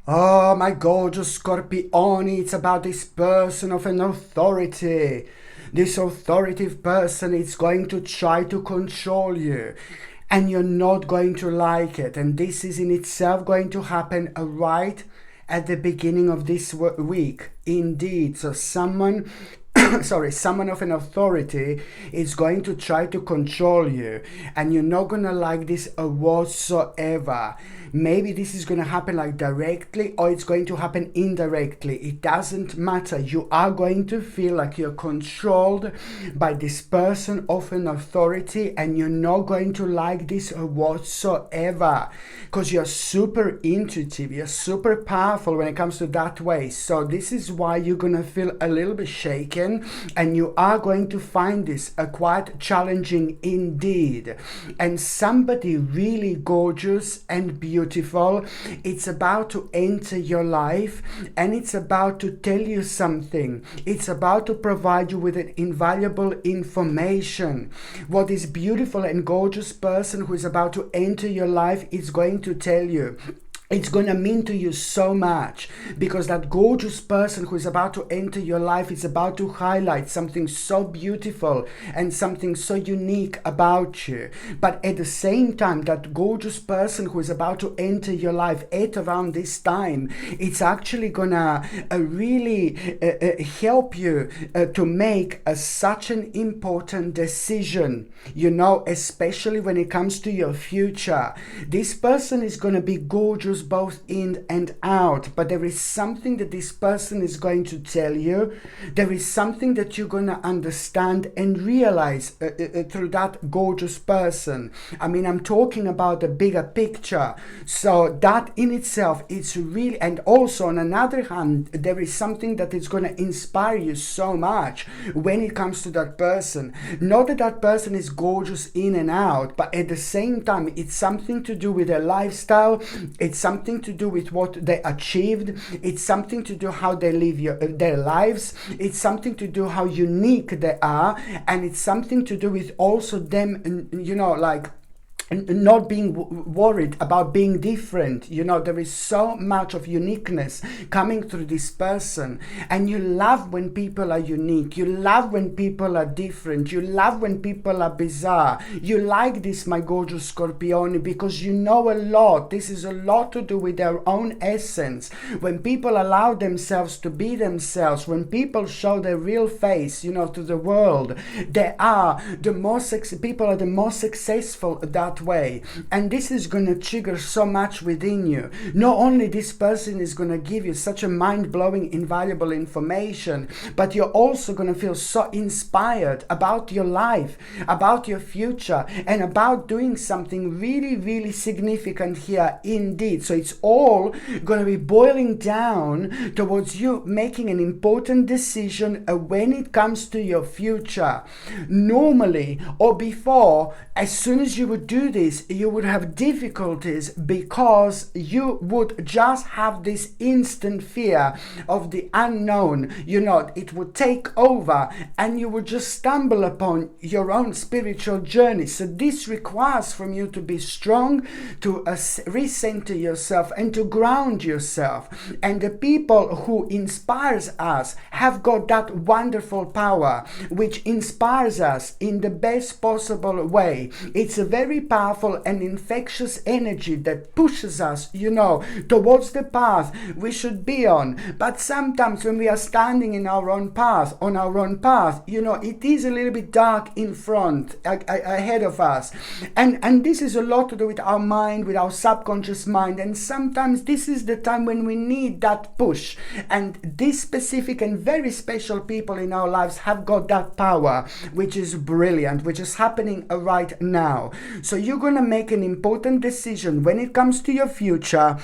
Oh, my gorgeous Scorpione, it's about this person of an authority. This authoritative person is going to try to control you, and you're not going to like it. And this is in itself going to happen right at the beginning of this week. Indeed. So someone someone of an authority is going to try to control you, and you're not going to like this whatsoever. Maybe this is going to happen like directly, or it's going to happen indirectly. It doesn't matter. You are going to feel like you're controlled by this person of an authority, and you're not going to like this whatsoever, because you're super intuitive, you're super powerful when it comes to that way. So this is why you're going to feel a little bit shaken, and you are going to find this quite challenging indeed. And somebody really gorgeous and beautiful, it's about to enter your life, and it's about to tell you something. It's about to provide you with an invaluable information. What this beautiful and gorgeous person who is about to enter your life is going to tell you, it's going to mean to you so much, because that gorgeous person who is about to enter your life is about to highlight something so beautiful and something so unique about you. But at the same time, that gorgeous person who is about to enter your life at around this time, it's actually going to really help you to make such an important decision, especially when it comes to your future. This person is going to be gorgeous both in and out, but there is something that this person is going to tell you. There is something that you're going to understand and realize through that gorgeous person. I mean, I'm talking about the bigger picture. So that in itself, it's really, and also on another hand, there is something that is going to inspire you so much when it comes to that person. Not that that person is gorgeous in and out, but at the same time, it's something to do with their lifestyle. It's something to do with what they achieved. It's something to do how they live their lives. It's something to do how unique they are, and it's something to do with also them, like not being worried about being different. There is so much of uniqueness coming through this person, and you love when people are unique. You love when people are different. You love when people are bizarre. You like this, my gorgeous Scorpione, because you know a lot. This is a lot to do with their own essence. When people allow themselves to be themselves, when people show their real face, to the world, people are the most successful that way. And this is going to trigger so much within you. Not only this person is going to give you such a mind-blowing, invaluable information, but you're also going to feel so inspired about your life, about your future, and about doing something really, really significant here indeed. So it's all going to be boiling down towards you making an important decision when it comes to your future. Normally, or before, as soon as you would do this, you would have difficulties, because you would just have this instant fear of the unknown. It would take over, and you would just stumble upon your own spiritual journey. So this requires from you to be strong, to recenter yourself, and to ground yourself. And the people who inspires us have got that wonderful power which inspires us in the best possible way. It's a very powerful and infectious energy that pushes us, towards the path we should be on. But sometimes when we are standing on our own path, it is a little bit dark in front, ahead of us. And this is a lot to do with our mind, with our subconscious mind. And sometimes this is the time when we need that push. And these specific and very special people in our lives have got that power, which is brilliant, which is happening right now. So you're going to make an important decision when it comes to your future.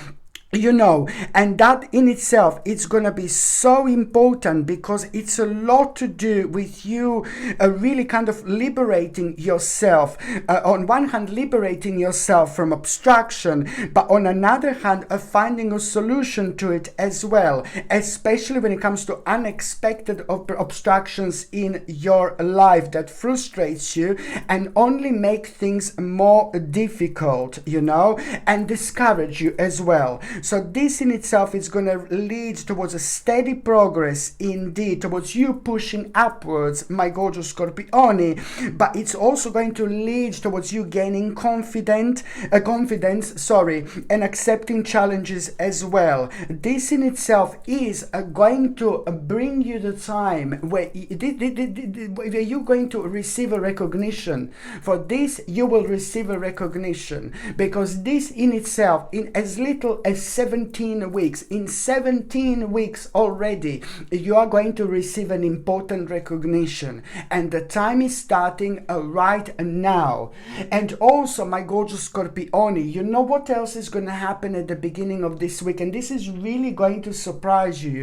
And that in itself, it's going to be so important, because it's a lot to do with you really kind of liberating yourself. On one hand, liberating yourself from obstruction, but on another hand, finding a solution to it as well, especially when it comes to unexpected obstructions in your life that frustrates you and only make things more difficult, and discourage you as well. So this in itself is going to lead towards a steady progress indeed, towards you pushing upwards, my gorgeous Scorpione, but it's also going to lead towards you gaining confidence, and accepting challenges as well. This in itself is going to bring you the time where you're going to receive a recognition. For this, you will receive a recognition, because this in itself, in as little as 17 weeks, in 17 weeks already, you are going to receive an important recognition, and the time is starting right now. And also, my gorgeous Scorpione, you know what else is going to happen at the beginning of this week, and this is really going to surprise you.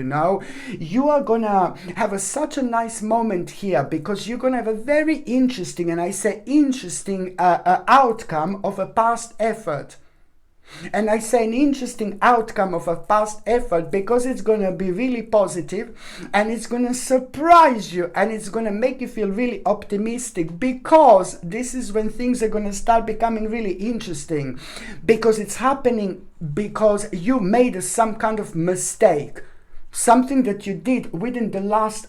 You are going to have such a nice moment here, because you're going to have a very interesting, and I say interesting, outcome of a past effort. And I say an interesting outcome of a past effort because it's going to be really positive, and it's going to surprise you, and it's going to make you feel really optimistic, because this is when things are going to start becoming really interesting, because it's happening because you made some kind of mistake. Something that you did within the last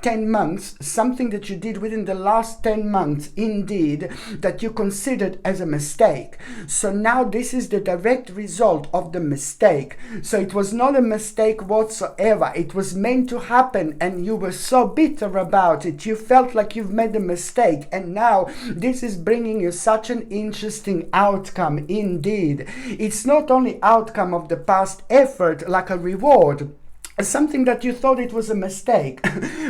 10 months, something that you did within the last 10 months, indeed, that you considered as a mistake. So now this is the direct result of the mistake. So it was not a mistake whatsoever. It was meant to happen, and you were so bitter about it. You felt like you've made a mistake, and now this is bringing you such an interesting outcome indeed. It's not only outcome of the past effort, like a reward, something that you thought it was a mistake,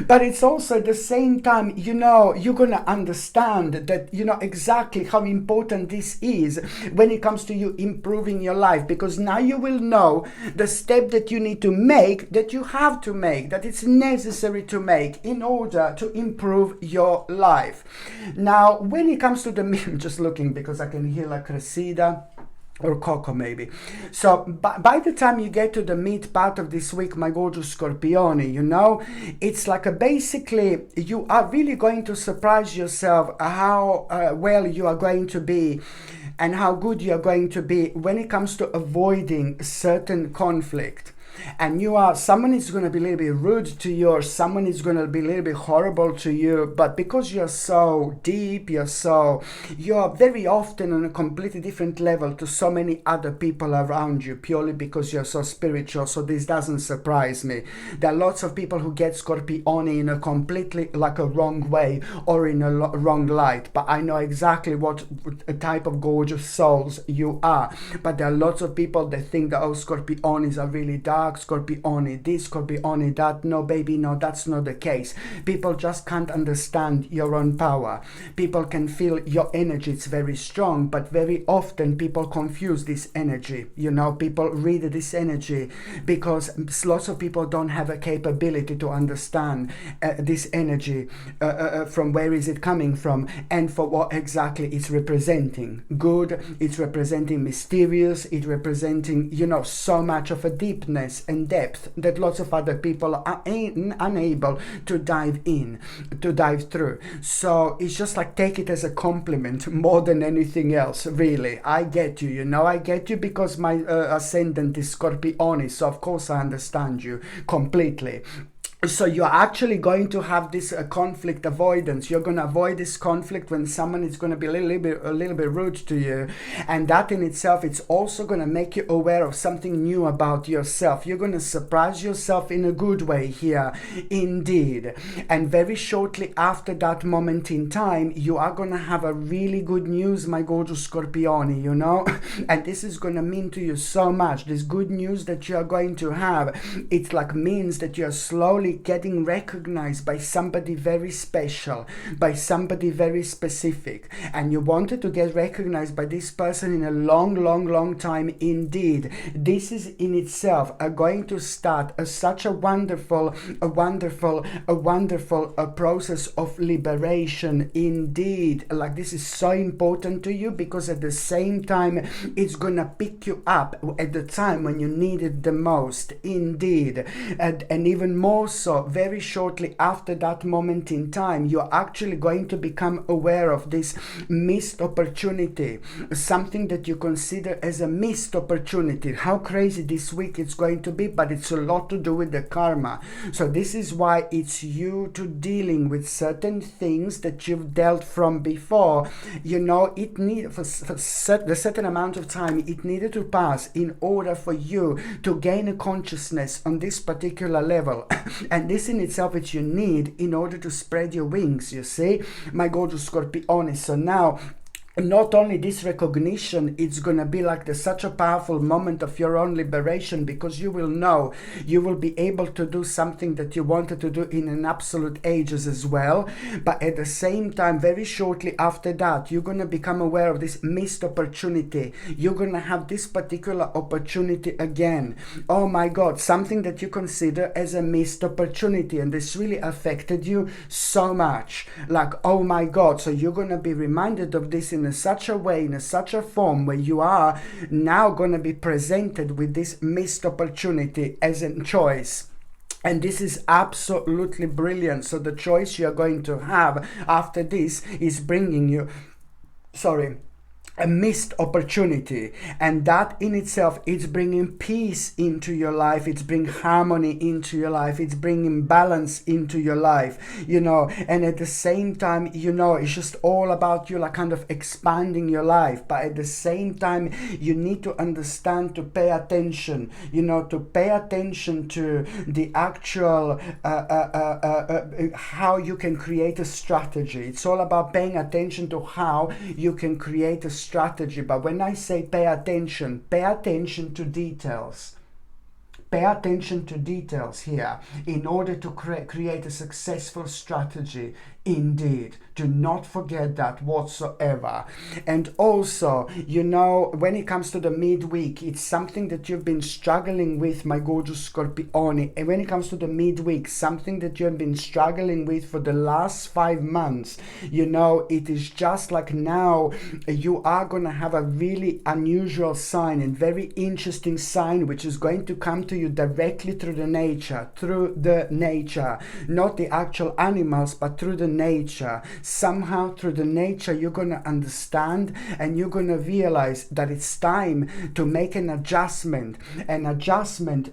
but it's also at the same time, you're going to understand that, exactly how important this is when it comes to you improving your life, because now you will know the step that you need to make, that you have to make, that it's necessary to make in order to improve your life. Now, when it comes to I'm just looking because I can hear like Cressida or Coco maybe. So by the time you get to the mid part of this week, my gorgeous Scorpione, it's like basically you are really going to surprise yourself how well you are going to be and how good you are going to be when it comes to avoiding certain conflict. And someone is going to be a little bit rude to you, or someone is going to be a little bit horrible to you, but because you're so deep, you're very often on a completely different level to so many other people around you, purely because you're so spiritual. So this doesn't surprise me. There are lots of people who get Scorpione in a completely like a wrong way or in a wrong light, but I know exactly what type of gorgeous souls you are. But there are lots of people that think that Scorpiones are really dark, Scorpione this, Scorpione that. No, baby, no, that's not the case. People just can't understand your own power. People can feel your energy, it's very strong, but very often people confuse this energy. People read this energy because lots of people don't have a capability to understand this energy, from where is it coming from and for what exactly it's representing. Good, it's representing mysterious, it's representing, so much of a deepness and depth that lots of other people are unable to dive through. So it's just like, take it as a compliment more than anything else, really. I get you, I get you, because my ascendant is Scorpione, so of course I understand you completely. So you're actually going to have this conflict avoidance. You're going to avoid this conflict when someone is going to be a little bit rude to you, and that in itself, it's also going to make you aware of something new about yourself. You're going to surprise yourself in a good way here, indeed. And very shortly after that moment in time, you are going to have a really good news, my gorgeous Scorpione, and this is going to mean to you so much. This good news that you are going to have, it's like means that you're slowly getting recognized by somebody very special, by somebody very specific, and you wanted to get recognized by this person in a long time indeed. This is in itself going to start such a wonderful process of liberation indeed. Like, this is so important to you, because at the same time it's gonna pick you up at the time when you need it the most indeed, and even more also very shortly after that moment in time, you're actually going to become aware of this missed opportunity, something that you consider as a missed opportunity. How crazy this week it's going to be, but it's a lot to do with the karma. So this is why it's you to dealing with certain things that you've dealt from before. You know, it need for the certain amount of time it needed to pass in order for you to gain a consciousness on this particular level. And this in itself is you need in order to spread your wings, you see, my gorgeous Scorpione. So now, not only this recognition, it's going to be like such a powerful moment of your own liberation, because you will know you will be able to do something that you wanted to do in an absolute ages as well. But at the same time, very shortly after that, you're going to become aware of this missed opportunity. You're going to have this particular opportunity again. Oh my God, something that you consider as a missed opportunity, and this really affected you so much. Like, oh my God. So you're going to be reminded of this in such a way, in such a form, where you are now going to be presented with this missed opportunity as a choice. And this is absolutely brilliant. So the choice you're going to have after this is bringing you, a missed opportunity, and that in itself, it's bringing peace into your life, it's bringing harmony into your life, it's bringing balance into your life, you know. And at the same time, you know, it's just all about you like kind of expanding your life. But at the same time, you need to understand to pay attention, you know, to pay attention to the actual how you can create a strategy. It's all about paying attention to how you can create a strategy. But when I say pay attention to details. Pay attention to details here in order to create a successful strategy. Indeed, do not forget that whatsoever. And also, you know, when it comes to the midweek, it's something that you've been struggling with, my gorgeous Scorpione. And when it comes to the midweek, something that you've been struggling with for the last 5 months, you know, it is just like now you are going to have a really unusual sign and very interesting sign, which is going to come to you directly through the nature, not the actual animals, but through the nature. Somehow through the nature you're going to understand, and you're going to realize that it's time to make an adjustment,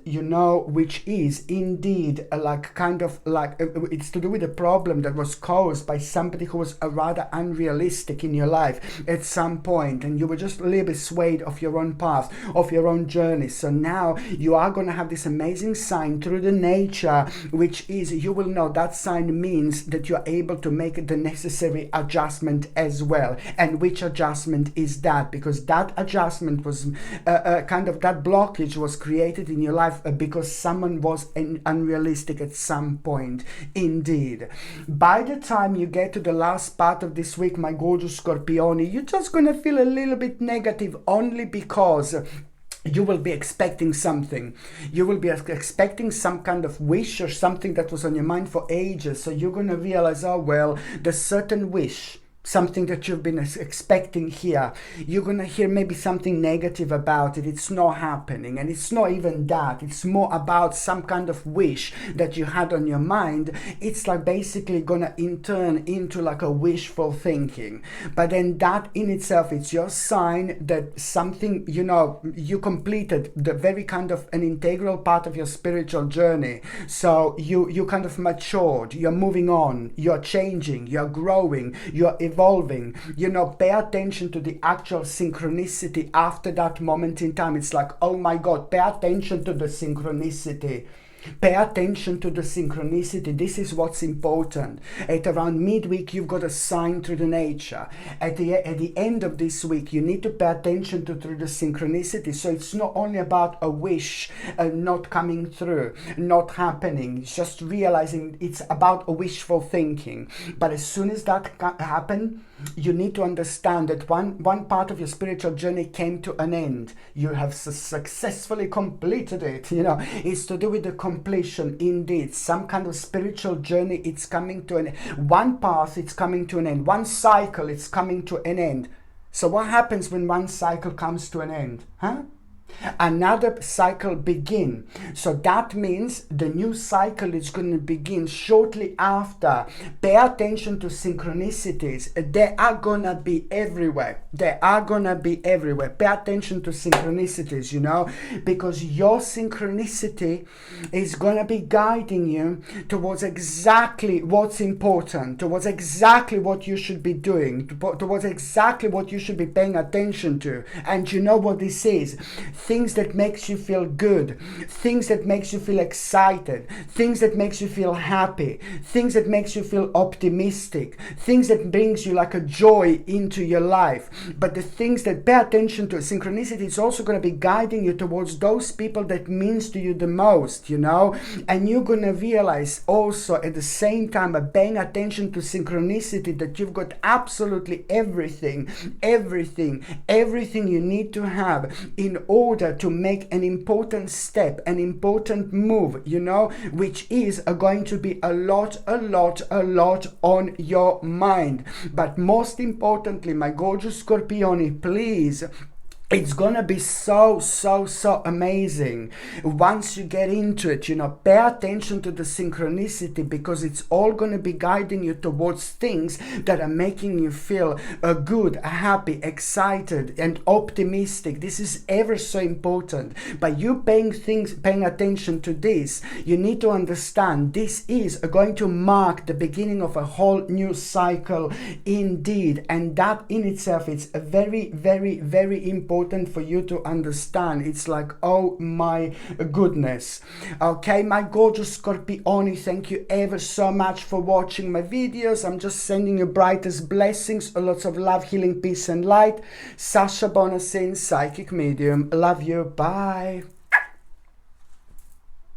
you know, which is indeed like kind of like it's to do with a problem that was caused by somebody who was rather unrealistic in your life at some point, and you were just a little bit swayed of your own path, of your own journey. So now you are going to have this amazing sign through the nature, which is, you will know that sign means that you're able to make the necessary adjustment as well. And which adjustment is that? Because that adjustment was kind of, that blockage was created in your life because someone was unrealistic at some point. Indeed, by the time you get to the last part of this week, my gorgeous Scorpione, you're just going to feel a little bit negative, only because you will be expecting something. You will be expecting some kind of wish or something that was on your mind for ages. So you're going to realize, oh, well, the certain wish, something that you've been expecting here, you're going to hear maybe something negative about it. It's not happening. And it's not even that. It's more about some kind of wish that you had on your mind. It's like basically going to turn into like a wishful thinking. But then that in itself, it's your sign that something, you know, you completed the very kind of an integral part of your spiritual journey. So you kind of matured, you're moving on, you're changing, you're growing, you're evolving. You know, pay attention to the actual synchronicity after that moment in time. It's like, oh my God, pay attention to the synchronicity. Pay attention to the synchronicity. This is what's important. At around midweek, you've got a sign through the nature. At the end of this week, you need to pay attention to through the synchronicity. So it's not only about a wish not coming through, not happening. It's just realizing it's about a wishful thinking. But as soon as that happens, you need to understand that one part of your spiritual journey came to an end. You have successfully completed it. You know, it's to do with the completion. Indeed, some kind of spiritual journey, it's coming to an end. One path, it's coming to an end. One cycle, it's coming to an end. So what happens when one cycle comes to an end? another cycle begin. So that means the new cycle is going to begin shortly after. Pay attention to synchronicities. They are going to be everywhere. They are going to be everywhere. Pay attention to synchronicities, you know, because your synchronicity is going to be guiding you towards exactly what's important, towards exactly what you should be doing, towards exactly what you should be paying attention to. And you know what this is? Things that makes you feel good, things that makes you feel excited, things that makes you feel happy, things that makes you feel optimistic, things that brings you like a joy into your life. But the things that pay attention to synchronicity is also going to be guiding you towards those people that means to you the most, you know. And you're going to realize also at the same time, by paying attention to synchronicity, that you've got absolutely everything you need to have in order to make an important step, an important move, you know, which is going to be a lot on your mind. But most importantly, my gorgeous Scorpioni, please, it's gonna be so amazing once you get into it, you know. Pay attention to the synchronicity, because it's all gonna be guiding you towards things that are making you feel good, happy, excited, and optimistic. This is ever so important. By you paying attention to this, you need to understand this is going to mark the beginning of a whole new cycle indeed, and that in itself is a very important for you to understand. It's like, oh my goodness. Okay, my gorgeous Scorpioni, thank you ever so much for watching my videos. I'm just sending you brightest blessings, lots of love, healing, peace and light. Sasha Bonasin, psychic medium. Love you. Bye.